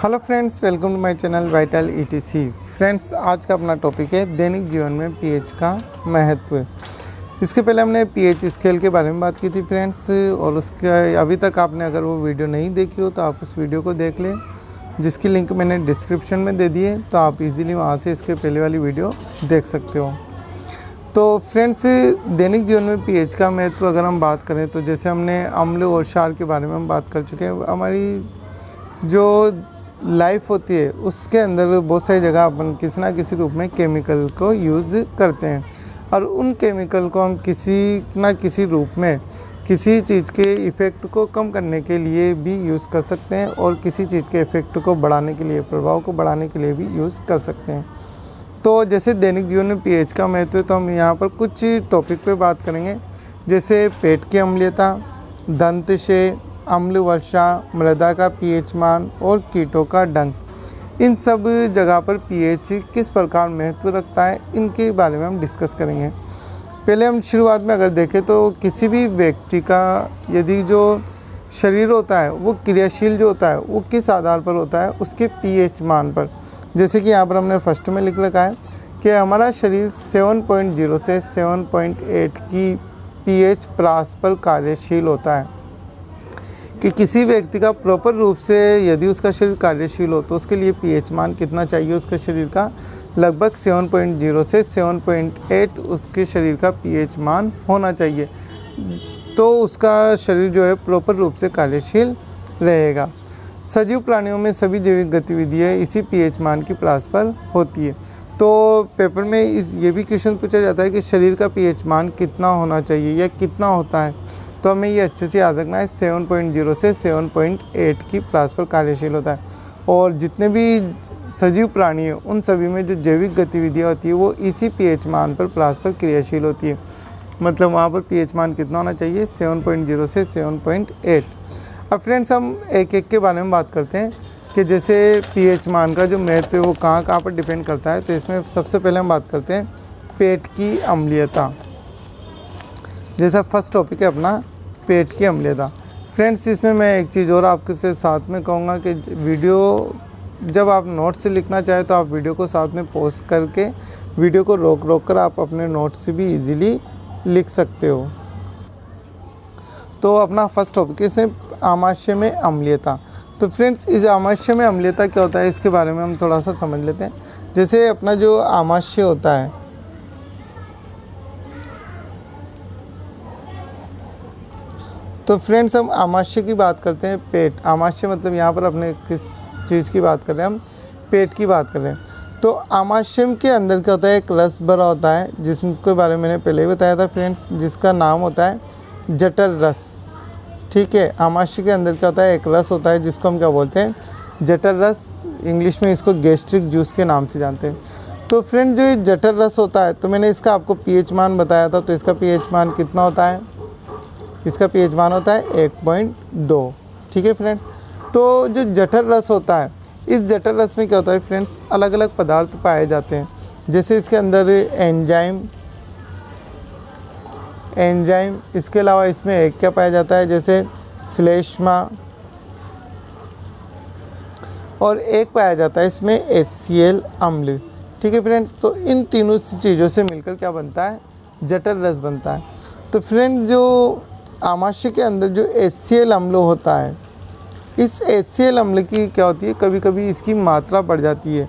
Hello friends, welcome to my channel Vital ETC. Friends, आज का अपना टॉपिक है दैनिक जीवन में पीएच का महत्व। इसके पहले हमने पीएच स्केल के बारे में बात की थी फ्रेंड्स, और उसका अभी तक आपने अगर वो वीडियो नहीं देखी हो तो आप उस वीडियो को देख लें, जिसकी लिंक मैंने डिस्क्रिप्शन में दे दी है, तो आप इजीली वहाँ से इसके पहले वाली वीडियो देख सकते हो। तो फ्रेंड्स, दैनिक जीवन में पीएच का महत्व अगर हम बात करें तो जैसे हमने अम्ल और क्षार के बारे में हम बात कर चुके हैं। हमारी जो लाइफ होती है उसके अंदर बहुत सारी जगह अपन किसी ना किसी रूप में केमिकल को यूज़ करते हैं, और उन केमिकल को हम किसी ना किसी रूप में किसी चीज़ के इफ़ेक्ट को कम करने के लिए भी यूज़ कर सकते हैं, और किसी चीज़ के इफ़ेक्ट को बढ़ाने के लिए, प्रभाव को बढ़ाने के लिए भी यूज़ कर सकते हैं। तो जैसे दैनिक जीवन में पीएच का महत्व है, तो हम यहाँ पर कुछ टॉपिक पे बात करेंगे, जैसे पेट की अम्लीयता, दंतशय, अम्ल वर्षा, मृदा का पीएच मान और कीटों का डंक। इन सब जगह पर पीएच किस प्रकार महत्व रखता है, इनके बारे में हम डिस्कस करेंगे। पहले हम शुरुआत में अगर देखें तो किसी भी व्यक्ति का यदि जो शरीर होता है वो क्रियाशील जो होता है वो किस आधार पर होता है, उसके पीएच मान पर। जैसे कि यहाँ पर हमने फर्स्ट में लिख रखा है कि हमारा शरीर 7.0 से 7.8 की पीएच प्रास पर कार्यशील होता है। कि किसी व्यक्ति का प्रॉपर रूप से यदि उसका शरीर कार्यशील हो तो उसके लिए पीएच मान कितना चाहिए, उसके शरीर का लगभग 7.0 से 7.8 उसके शरीर का पीएच मान होना चाहिए, तो उसका शरीर जो है प्रॉपर रूप से कार्यशील रहेगा। सजीव प्राणियों में सभी जैविक गतिविधियाँ इसी पीएच मान की प्रास पर होती है। तो पेपर में ये भी क्वेश्चन पूछा जाता है कि शरीर का पीएच मान कितना होना चाहिए या कितना होता है, तो हमें ये अच्छे से याद रखना है 7.0 से 7.8 की प्रास पर कार्यशील होता है। और जितने भी सजीव प्राणी हैं उन सभी में जो जैविक गतिविधियाँ होती है वो इसी पीएच मान पर प्रास पर क्रियाशील होती है। मतलब वहाँ पर पीएच मान कितना होना चाहिए, 7.0 से 7.8। अब फ्रेंड्स, हम एक एक के बारे में बात करते हैं कि जैसे पीएच मान का जो महत्व है वो कहाँ कहाँ पर डिपेंड करता है। तो इसमें सबसे पहले हम बात करते हैं पेट की अम्लीयता। जैसा फर्स्ट टॉपिक है अपना पेट की अम्लीयता। फ्रेंड्स, इसमें मैं एक चीज़ और आपके से साथ में कहूँगा कि वीडियो जब आप नोट्स से लिखना चाहें तो आप वीडियो को साथ में पॉज करके वीडियो को रोक कर आप अपने नोट्स से भी इजीली लिख सकते हो। तो अपना फर्स्ट टॉपिक है इसमें आमाशय में अम्लीयता। तो फ्रेंड्स, इस आमाशय में अम्लीयता क्या होता है इसके बारे में हम थोड़ा सा समझ लेते हैं। जैसे अपना जो आमाशय होता है, तो फ्रेंड्स हम आमाशय की बात करते हैं। पेट, आमाशय मतलब यहाँ पर अपने किस चीज़ की बात कर रहे हैं, हम पेट की बात कर रहे हैं। तो आमाशय के अंदर क्या होता है, एक रस भरा होता है, जिसके बारे में मैंने पहले ही बताया था फ्रेंड्स, जिसका नाम होता है जठर रस। ठीक है, आमाशय के अंदर क्या होता है, एक रस होता है जिसको हम क्या बोलते हैं, जठर रस। इंग्लिश में इसको गैस्ट्रिक जूस के नाम से जानते हैं। तो फ्रेंड, जो ये जठर रस होता है, तो मैंने इसका आपको पीएच मान बताया था। तो इसका पीएच मान कितना होता है, इसका पीएच मान होता है 1.2। ठीक है फ्रेंड्स, तो जो जठर रस होता है, इस जठर रस में क्या होता है फ्रेंड्स, अलग अलग पदार्थ पाए जाते हैं। जैसे इसके अंदर एंजाइम, इसके अलावा इसमें एक क्या पाया जाता है, जैसे श्लेष्मा, और एक पाया जाता है इसमें HCl अम्ल। ठीक है फ्रेंड्स, तो इन तीनों चीज़ों से मिलकर क्या बनता है, जठर रस बनता है। तो फ्रेंड, जो आमाशय के अंदर जो HCl अम्ल होता है, इस HCl अम्ल की क्या होती है, कभी कभी इसकी मात्रा बढ़ जाती है।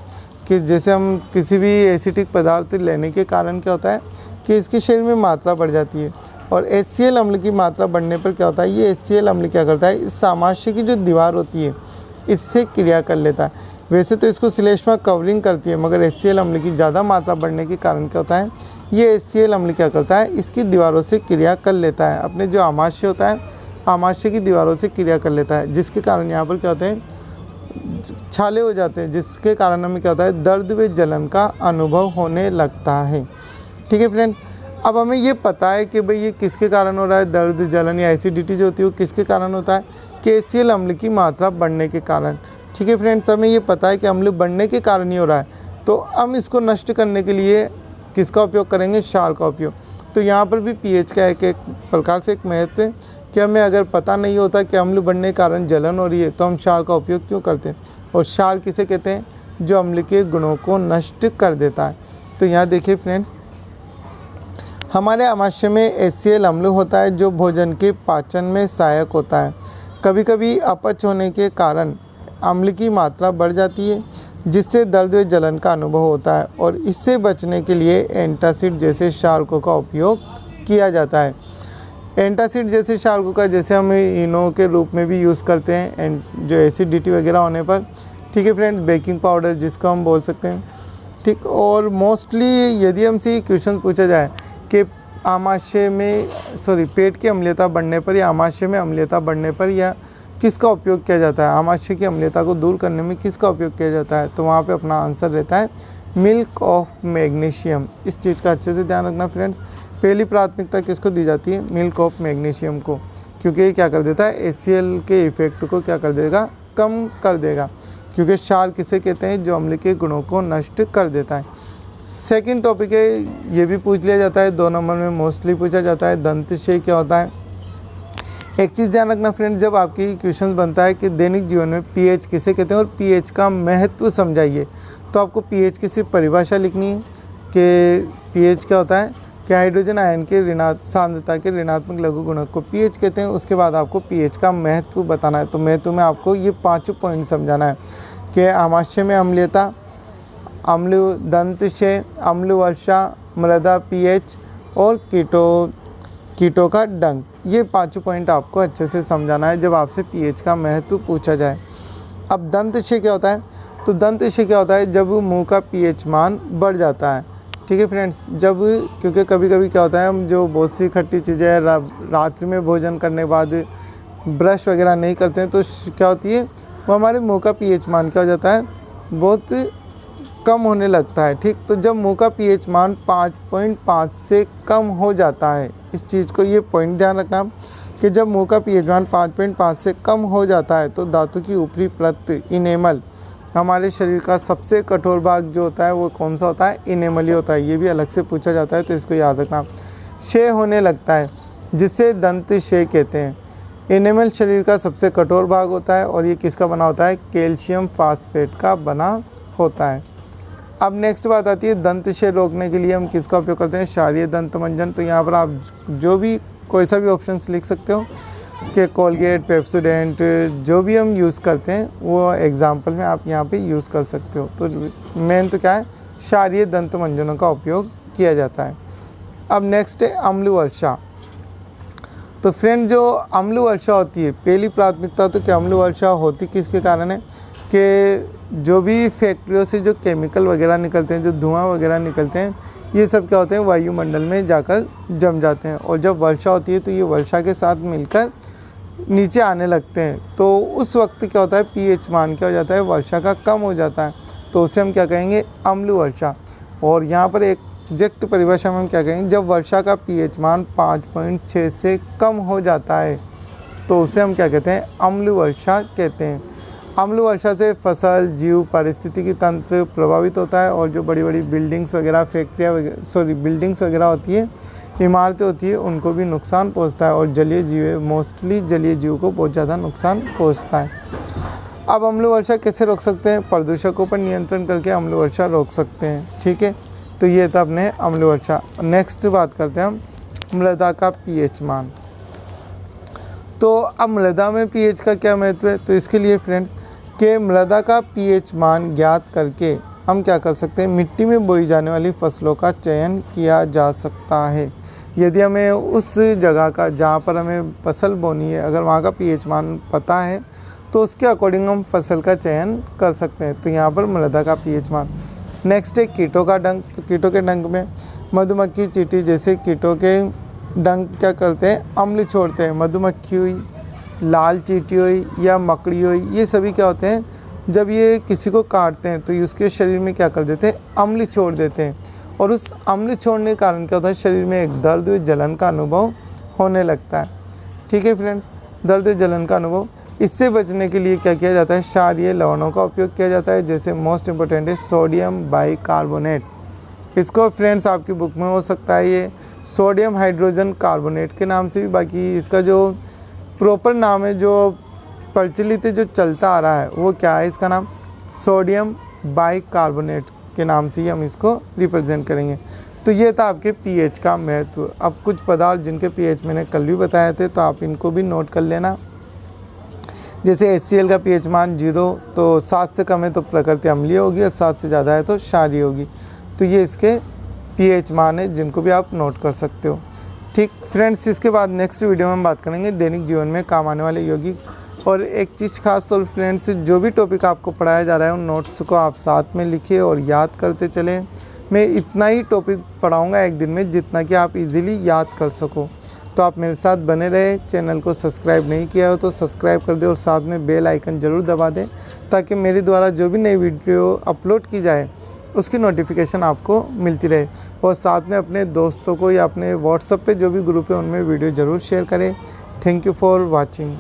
कि जैसे हम किसी भी एसिडिक पदार्थ लेने के कारण क्या होता है कि इसके शरीर में मात्रा बढ़ जाती है, और HCl अम्ल की मात्रा बढ़ने पर क्या होता है, ये HCl अम्ल क्या करता है, इस आमाशय की जो दीवार होती है इससे क्रिया कर लेता है। वैसे तो इसको श्लेष्मा कवरिंग करती है, मगर HCl अम्ल की ज़्यादा मात्रा बढ़ने के कारण क्या होता है, ये HCl अम्ल क्या करता है, इसकी दीवारों से क्रिया कर लेता है, अपने जो आमाशय होता है आमाशय की दीवारों से क्रिया कर लेता है, जिसके कारण यहाँ पर क्या होते हैं, छाले हो जाते हैं, जिसके कारण हमें क्या होता है, दर्द व जलन का अनुभव होने लगता है। ठीक है फ्रेंड्स, अब हमें ये पता है कि भाई ये किसके कारण हो रहा है, दर्द जलन या एसिडिटी जो होती है वो किसके कारण होता है, कि HCl अम्ल की मात्रा बढ़ने के कारण। ठीक है फ्रेंड्स, हमें ये पता है कि अम्ल बढ़ने के कारण ही हो रहा है, तो हम इसको नष्ट करने के लिए किसका उपयोग करेंगे, क्षार का उपयोग। तो यहाँ पर भी पीएच का एक प्रकार से एक महत्व है कि हमें अगर पता नहीं होता कि अम्ल बढ़ने के कारण जलन हो रही है तो हम क्षार का उपयोग क्यों करते हैं। और क्षार किसे कहते हैं, जो अम्ल के गुणों को नष्ट कर देता है। तो यहाँ देखिए फ्रेंड्स, हमारे आमाशय में HCl अम्ल होता है जो भोजन के पाचन में सहायक होता है। कभी कभी अपच होने के कारण अम्ल की मात्रा बढ़ जाती है जिससे दर्द व जलन का अनुभव होता है, और इससे बचने के लिए एंटासिड जैसे क्षारकों का उपयोग किया जाता है। एंटासिड जैसे क्षारकों का जैसे हम इनो के रूप में भी यूज़ करते हैं जो एसिडिटी वगैरह होने पर, ठीक है फ्रेंड। बेकिंग पाउडर जिसको हम बोल सकते हैं, ठीक। और मोस्टली यदि हमसे क्वेश्चन पूछा जाए कि आमाशय में पेट की अम्लीयता बढ़ने पर या आमाशय में अम्लीयता बढ़ने पर या किसका उपयोग किया जाता है, आमाशय की अम्लीयता को दूर करने में किसका उपयोग किया जाता है, तो वहाँ पे अपना आंसर रहता है मिल्क ऑफ मैग्नीशियम। इस चीज़ का अच्छे से ध्यान रखना फ्रेंड्स। पहली प्राथमिकता किसको दी जाती है, मिल्क ऑफ मैग्नीशियम को, क्योंकि ये क्या कर देता है, HCl के इफेक्ट को क्या कर देगा, कम कर देगा। क्योंकि क्षार किसे कहते हैं, जो अम्ल के गुणों को नष्ट कर देता है। सेकंड टॉपिक है, ये भी पूछ लिया जाता है, 2 नंबर में मोस्टली पूछा जाता है, दंतक्षय क्या होता है। एक चीज़ ध्यान रखना फ्रेंड्स, जब आपकी क्वेश्चन बनता है कि दैनिक जीवन में pH किसे कहते हैं और pH का महत्व समझाइए, तो आपको pH की सिर्फ परिभाषा लिखनी है कि pH क्या होता है, कि हाइड्रोजन आयन के सांद्रता के ऋणात्मक लघु गुणक को pH कहते हैं। उसके बाद आपको pH का महत्व बताना है। तो महत्व में आपको ये 5 पॉइंट समझाना है कि आमाशय में अम्लीयता, अम्ल दंतक्षय, अम्ल वर्षा, मृदा pH और कीटों का डंक। ये 5 पॉइंट आपको अच्छे से समझाना है जब आपसे pH का महत्व पूछा जाए। अब दंतक्षय क्या होता है, तो दंतक्षय क्या होता है, जब मुंह का pH मान बढ़ जाता है, ठीक है फ्रेंड्स। जब क्योंकि कभी कभी क्या होता है, हम जो बहुत सी खट्टी चीज़ें रात्रि में भोजन करने के बाद ब्रश वगैरह नहीं करते हैं, तो क्या होती है, वो हमारे मुंह का pH मान क्या हो जाता है, बहुत कम होने लगता है, ठीक। तो जब मुंह का pH मान 5.5 से कम हो जाता है, इस चीज़ को ये पॉइंट ध्यान रखना कि जब मुंह का pH मान 5.5 से कम हो जाता है तो धातु की ऊपरी परत इनेमल, हमारे शरीर का सबसे कठोर भाग जो होता है वो कौन सा होता है, इनेमल ही होता है। ये भी अलग से पूछा जाता है, तो इसको याद रखना। क्षय होने लगता है जिससे दंत क्षय कहते हैं। इनेमल शरीर का सबसे कठोर भाग होता है और ये किसका बना होता है, कैल्शियम फास्फेट का बना होता है। अब नेक्स्ट बात आती है, दंत क्षय रोकने के लिए हम किसका उपयोग करते हैं, क्षारीय दंत मंजन। तो यहाँ पर आप जो भी कोई सा भी ऑप्शंस लिख सकते हो कि कोलगेट, पेप्सोडेंट, जो भी हम यूज़ करते हैं वो एग्जांपल में आप यहाँ पे यूज़ कर सकते हो। तो मेन तो क्या है, क्षारीय दंत मंजनों का उपयोग किया जाता है। अब नेक्स्ट है अम्ल वर्षा। तो फ्रेंड, जो अम्ल वर्षा होती है, पहली प्राथमिकता तो क्या अम्ल वर्षा होती किसके कारण है, कि जो भी फैक्ट्रियों से जो केमिकल वगैरह निकलते हैं, जो धुआं वगैरह निकलते हैं, ये सब क्या होते हैं, वायुमंडल में जाकर जम जाते हैं। और जब वर्षा होती है तो ये वर्षा के साथ मिलकर नीचे आने लगते हैं। तो उस वक्त क्या होता है, pH मान क्या हो जाता है, वर्षा का कम हो जाता है। तो उसे हम क्या कहेंगे, अम्ल वर्षा। और यहाँ पर एक एग्जैक्ट परिभाषा में हम क्या कहेंगे, जब वर्षा का pH मान 5.6 से कम हो जाता है तो उसे हम क्या कहते हैं, अम्ल वर्षा कहते हैं। अम्ल वर्षा से फसल, जीव, पारिस्थितिकी तंत्र प्रभावित होता है और जो बड़ी बड़ी बिल्डिंग्स वगैरह, बिल्डिंग्स वगैरह होती है, इमारतें होती है, उनको भी नुकसान पहुंचता है। और जलीय जीव, मोस्टली जलीय जीव को बहुत ज़्यादा नुकसान पहुंचता है। अब अम्ल वर्षा कैसे रोक सकते हैं, प्रदूषकों पर नियंत्रण करके अम्ल वर्षा रोक सकते हैं, ठीक है। तो ये था अपने अम्ल वर्षा। नेक्स्ट बात करते हैं हम मृदा का pH मान। तो अब मृदा में pH का क्या महत्व है, तो इसके लिए फ्रेंड्स के मृदा का pH मान ज्ञात करके हम क्या कर सकते हैं, मिट्टी में बोई जाने वाली फसलों का चयन किया जा सकता है। यदि हमें उस जगह का जहाँ पर हमें फसल बोनी है, अगर वहाँ का pH मान पता है तो उसके अकॉर्डिंग हम फसल का चयन कर सकते हैं। तो यहाँ पर मृदा का pH मान। नेक्स्ट है कीटों का डंक। तो कीटों के डंक में मधुमक्खी, चींटी जैसे कीटों के डंक क्या करते हैं, अम्ल छोड़ते हैं। मधुमक्खी हुई, लाल चींटी हुई या मकड़ी हुई, ये सभी क्या होते हैं, जब ये किसी को काटते हैं तो ये उसके शरीर में क्या कर देते हैं, अम्ल छोड़ देते हैं। और उस अम्ल छोड़ने के कारण क्या होता है, शरीर में एक दर्द व जलन का अनुभव होने लगता है, ठीक है फ्रेंड्स, दर्द व जलन का अनुभव। इससे बचने के लिए क्या किया जाता है, क्षारीय लवणों का उपयोग किया जाता है, जैसे मोस्ट इम्पोर्टेंट है सोडियम बाइकार्बोनेट। इसको फ्रेंड्स आपकी बुक में हो सकता है ये सोडियम हाइड्रोजन कार्बोनेट के नाम से भी, बाकी इसका जो प्रॉपर नाम है जो प्रचलित है, जो चलता आ रहा है, वो क्या है? इसका नाम सोडियम बाइकार्बोनेट के नाम से ही हम इसको रिप्रेजेंट करेंगे। तो ये था आपके पीएच का महत्व। अब कुछ पदार्थ जिनके पीएच मैंने कल भी बताए थे, तो आप इनको भी नोट कर लेना। जैसे HCl का पीएच मान 0, तो 7 से कम है तो प्रकृति अम्लीय होगी और 7 से ज़्यादा है तो क्षारीय होगी। तो ये इसके पीएच मान है जिनको भी आप नोट कर सकते हो। ठीक फ्रेंड्स, इसके बाद नेक्स्ट वीडियो में हम बात करेंगे दैनिक जीवन में काम आने वाले यौगिक। और एक चीज़ खास तौर फ्रेंड्स, जो भी टॉपिक आपको पढ़ाया जा रहा है उन नोट्स को आप साथ में लिखिए और याद करते चलें। मैं इतना ही टॉपिक पढ़ाऊँगा एक दिन में जितना कि आप इजीली याद कर सको। तो आप मेरे साथ बने रहे। चैनल को सब्सक्राइब नहीं किया हो तो सब्सक्राइब कर दें और साथ में बेल आइकन ज़रूर दबा दें, ताकि मेरे द्वारा जो भी नई वीडियो अपलोड की जाए उसकी नोटिफिकेशन आपको मिलती रहे। और साथ में अपने दोस्तों को या अपने व्हाट्सएप पे जो भी ग्रुप है उनमें वीडियो ज़रूर शेयर करें। Thank you for watching.